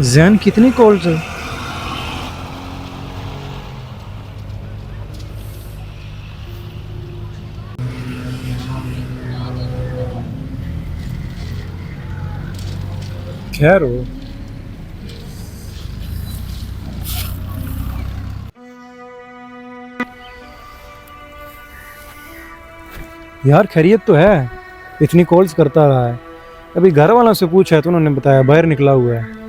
जैन कितनी कॉल्स है? खैर हो। यार खैरियत तो है, इतनी कॉल्स करता रहा है। अभी घर वालों से पूछा है तो उन्होंने बताया बाहर निकला हुआ है।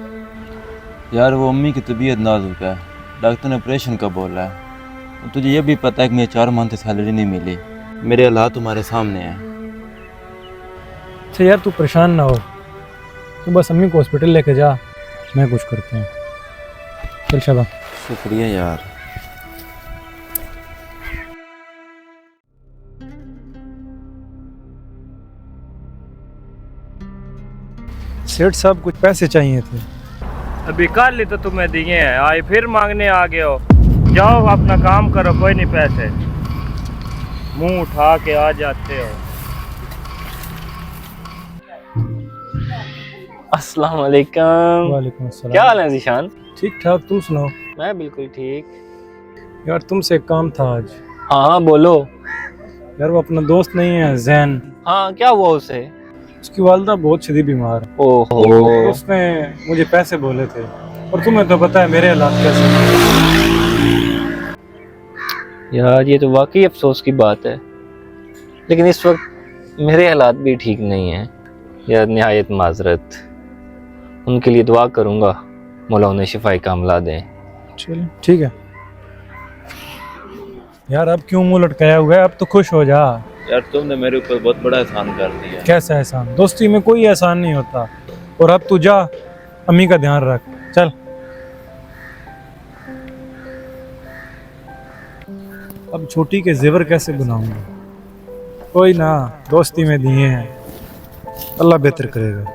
यार वो अम्मी की तबीयत नाजुक है। डॉक्टर ने ऑपरेशन का बोला है। और तुझे ये भी पता है कि मुझे 4 मंथ से सैलरी नहीं मिली। मेरे हालात तुम्हारे सामने हैं। अच्छा यार तू परेशान ना हो, तू बस अम्मी को हॉस्पिटल लेके जा, मैं कुछ करता हूँ। चल शाबा। शुक्रिया यार। सेठ साहब कुछ पैसे चाहिए थे। अभी कल ही तो तुम्हें दिए हैं, आज फिर मांगने आ गए हो। जाओ अपना काम करो, कोई नहीं पैसे मुंह उठा के आ जाते हो। अस्सलाम वालेकुम। वालेकुम क्या अस्सलाम। हाल है जीशान? ठीक ठाक, तू सुनाओ। मैं बिल्कुल ठीक। यार तुमसे एक काम था आज। हाँ हाँ बोलो। यार वो अपना दोस्त नहीं है जैन, हाँ क्या हुआ उसे? उसकी वालदा बहुत शदीद बीमार है। ओहो। तो उसने मुझे पैसे बोले थे, और तुम्हें तो पता है मेरे हालात कैसे हैं। यार ये तो वाकई अफसोस की बात है, लेकिन इस वक्त मेरे हालात भी ठीक नहीं हैं। यार निहायत माजरत। उनके लिए दुआ करूँगा, मौला उन्हें शिफाई कामला दें। चलो ठीक है। यार अब क्यों मुंह लटकाया हुआ है, अब तो खुश हो जा। यार तुमने मेरे ऊपर बहुत बड़ा एहसान कर दिया। कैसा एहसान? दोस्ती में कोई एहसान नहीं होता। और अब तू जा, अम्मी का ध्यान रख। चल। अब छोटी के जेवर कैसे बनाऊंगा? कोई ना, दोस्ती में दिए हैं, अल्लाह बेहतर करेगा।